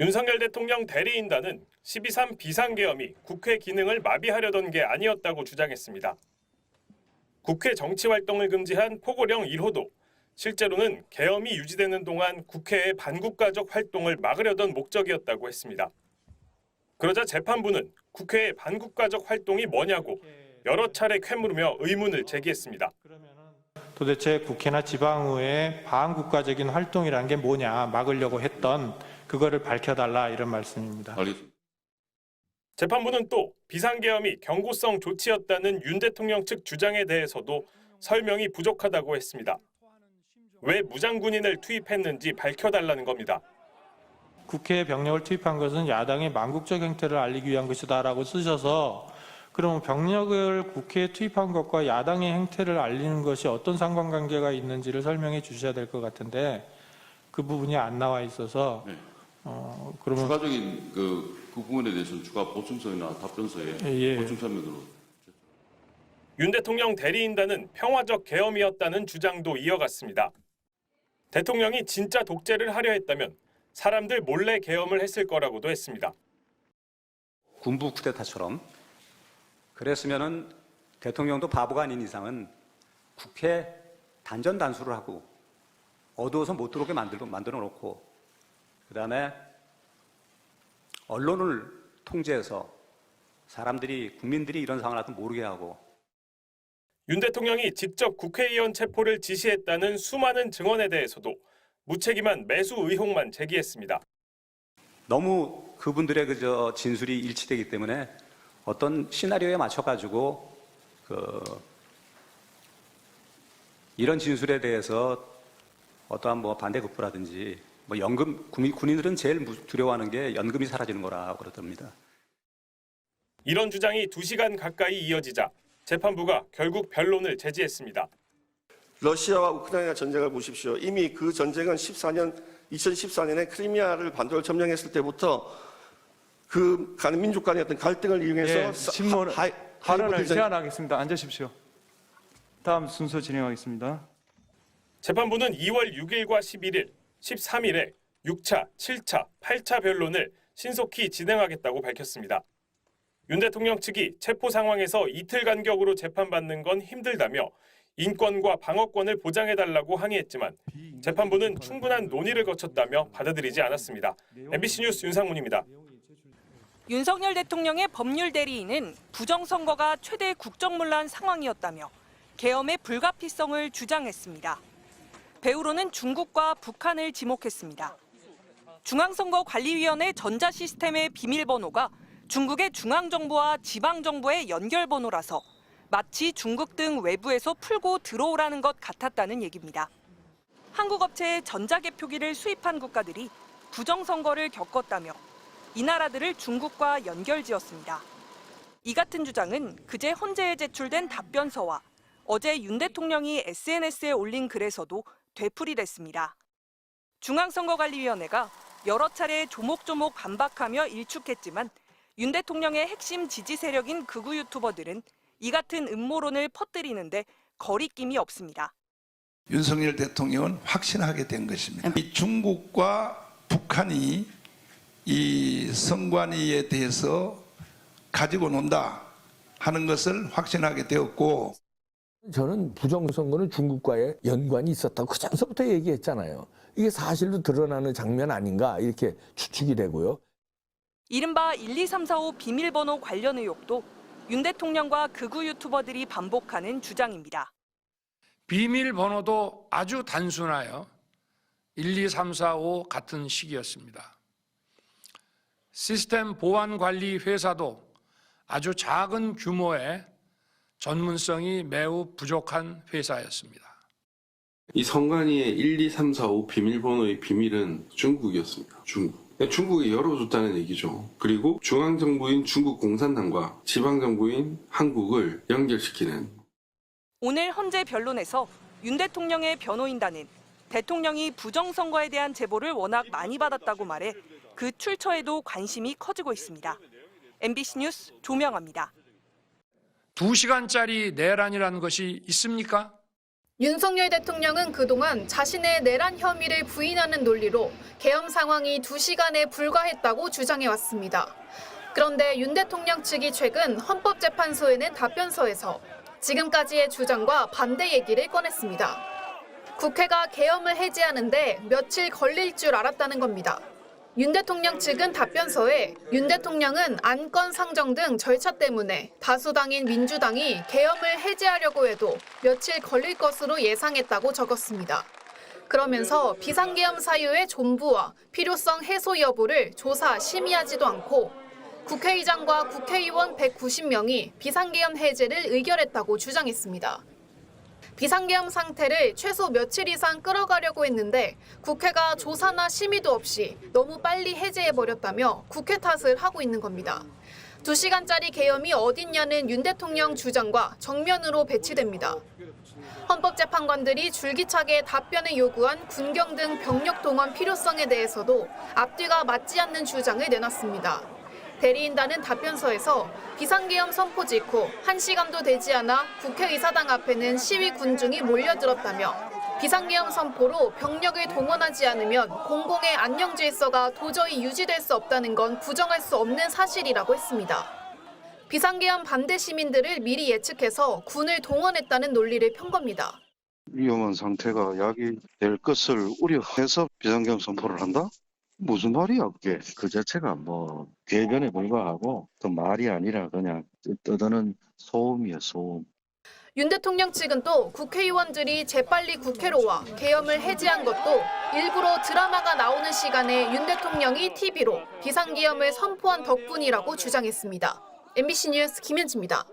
윤석열 대통령 대리인단은 12.3 비상계엄이 국회 기능을 마비하려던 게 아니었다고 주장했습니다. 국회 정치활동을 금지한 포고령 1호도 실제로는 계엄이 유지되는 동안 국회의 반국가적 활동을 막으려던 목적이었다고 했습니다. 그러자 재판부는 국회의 반국가적 활동이 뭐냐고 여러 차례 캐물으며 의문을 제기했습니다. 도대체 국회나 지방의회의 반국가적인 활동이라는 게 뭐냐, 막으려고 했던 그거를 밝혀달라, 이런 말씀입니다. 재판부는 또 비상계엄이 경고성 조치였다는 윤 대통령 측 주장에 대해서도 설명이 부족하다고 했습니다. 왜 무장군인을 투입했는지 밝혀달라는 겁니다. 국회에 병력을 투입한 것은 야당의 망국적 행태를 알리기 위한 것이다라고 쓰셔서, 그럼 병력을 국회에 투입한 것과 야당의 행태를 알리는 것이 어떤 상관관계가 있는지를 설명해 주셔야 될 것 같은데 그 부분이 안 나와 있어서 그러면 추가적인 그 부분에 대해서는 추가 보충서나 답변서에 보충 설명으로. 윤 대통령 대리인단은 평화적 계엄이었다는 주장도 이어갔습니다. 대통령이 진짜 독재를 하려 했다면 사람들 몰래 계엄을 했을 거라고도 했습니다. 군부 쿠데타처럼 그랬으면은 대통령도 바보가 아닌 이상은 국회 단전단수를 하고 어두워서 못 들어오게 만들어 놓고 그다음에 언론을 통제해서 국민들이 이런 상황을 하도 모르게 하고. 윤 대통령이 직접 국회의원 체포를 지시했다는 수많은 증언에 대해서도 무책임한 매수 의혹만 제기했습니다. 너무 그분들의 진술이 일치되기 때문에 어떤 시나리오에 맞춰가지고 이런 진술에 대해서 어떠한 반대 급부라든지 연금, 군인들은 제일 두려워하는 게 연금이 사라지는 거라고 그러답니다. 이런 주장이 2시간 가까이 이어지자 재판부가 결국 변론을 제지했습니다. 러시아와 우크라이나 전쟁을 보십시오. 이미 그 전쟁은 2014년에 크리미아를 반도를 점령했을 때부터 그 민족 간의 어떤 갈등을 이용해서 발언을 제한하겠습니다. 앉으십시오. 다음 순서 진행하겠습니다. 재판부는 2월 6일과 11일, 13일에 6차, 7차, 8차 변론을 신속히 진행하겠다고 밝혔습니다. 윤 대통령 측이 체포 상황에서 이틀 간격으로 재판받는 건 힘들다며 인권과 방어권을 보장해달라고 항의했지만 재판부는 충분한 논의를 거쳤다며 받아들이지 않았습니다. MBC 뉴스 윤상문입니다. 윤석열 대통령의 법률 대리인은 부정선거가 최대 국정문란 상황이었다며 계엄의 불가피성을 주장했습니다. 배후로는 중국과 북한을 지목했습니다. 중앙선거관리위원회 전자시스템의 비밀번호가 중국의 중앙정부와 지방정부의 연결번호라서 마치 중국 등 외부에서 풀고 들어오라는 것 같았다는 얘기입니다. 한국 업체의 전자개표기를 수입한 국가들이 부정선거를 겪었다며 이 나라들을 중국과 연결지었습니다. 이 같은 주장은 그제 헌재에 제출된 답변서와 어제 윤 대통령이 SNS에 올린 글에서도 되풀이됐습니다. 중앙선거관리위원회가 여러 차례 조목조목 반박하며 일축했지만 윤 대통령의 핵심 지지 세력인 극우 유튜버들은 이 같은 음모론을 퍼뜨리는데 거리낌이 없습니다. 윤석열 대통령은 확신하게 된 것입니다. 이 중국과 북한이 이 선관위에 대해서 가지고 논다 하는 것을 확신하게 되었고, 저는 부정선거는 중국과의 연관이 있었다고 그 전서부터 얘기했잖아요. 이게 사실로 드러나는 장면 아닌가 이렇게 추측이 되고요. 이른바 1, 2, 3, 4, 5 비밀번호 관련 의혹도 윤 대통령과 극우 유튜버들이 반복하는 주장입니다. 비밀번호도 아주 단순하여 1, 2, 3, 4, 5 같은 식이었습니다. 시스템 보안관리 회사도 아주 작은 규모의 전문성이 매우 부족한 회사였습니다. 이 선관위의 1, 2, 3, 4, 5 비밀번호의 비밀은 중국이었습니다. 중국이 열어줬다는 얘기죠. 그리고 중앙정부인 중국 공산당과 지방정부인 한국을 연결시키는. 오늘 헌재 변론에서 윤 대통령의 변호인단은 대통령이 부정선거에 대한 제보를 워낙 많이 받았다고 말해 그 출처에도 관심이 커지고 있습니다. MBC 뉴스 조명아입니다. 2시간짜리 내란이라는 것이 있습니까? 윤석열 대통령은 그동안 자신의 내란 혐의를 부인하는 논리로 계엄 상황이 2시간에 불과했다고 주장해왔습니다. 그런데 윤 대통령 측이 최근 헌법재판소에 낸 답변서에서 지금까지의 주장과 반대 얘기를 꺼냈습니다. 국회가 계엄을 해제하는데 며칠 걸릴 줄 알았다는 겁니다. 윤 대통령 측은 답변서에 윤 대통령은 안건 상정 등 절차 때문에 다수당인 민주당이 계엄을 해제하려고 해도 며칠 걸릴 것으로 예상했다고 적었습니다. 그러면서 비상계엄 사유의 존부와 필요성 해소 여부를 조사, 심의하지도 않고 국회의장과 국회의원 190명이 비상계엄 해제를 의결했다고 주장했습니다. 비상계엄 상태를 최소 며칠 이상 끌어가려고 했는데 국회가 조사나 심의도 없이 너무 빨리 해제해버렸다며 국회 탓을 하고 있는 겁니다. 2시간짜리 계엄이 어딨냐는 윤 대통령 주장과 정면으로 배치됩니다. 헌법재판관들이 줄기차게 답변을 요구한 군경 등 병력 동원 필요성에 대해서도 앞뒤가 맞지 않는 주장을 내놨습니다. 대리인단은 답변서에서 비상계엄 선포 직후 1시간도 되지 않아 국회의사당 앞에는 시위 군중이 몰려들었다며 비상계엄 선포로 병력을 동원하지 않으면 공공의 안녕 질서가 도저히 유지될 수 없다는 건 부정할 수 없는 사실이라고 했습니다. 비상계엄 반대 시민들을 미리 예측해서 군을 동원했다는 논리를 편 겁니다. 위험한 상태가 야기될 것을 우려해서 비상계엄 선포를 한다? 무슨 말이야 그게? 그 자체가 뭐 궤변에 불과하고 또 말이 아니라 그냥 떠드는 소음이야 소음. 윤 대통령 측은 또 국회의원들이 재빨리 국회로 와 계엄을 해제한 것도 일부러 드라마가 나오는 시간에 윤 대통령이 TV로 비상계엄을 선포한 덕분이라고 주장했습니다. MBC 뉴스 김현지입니다.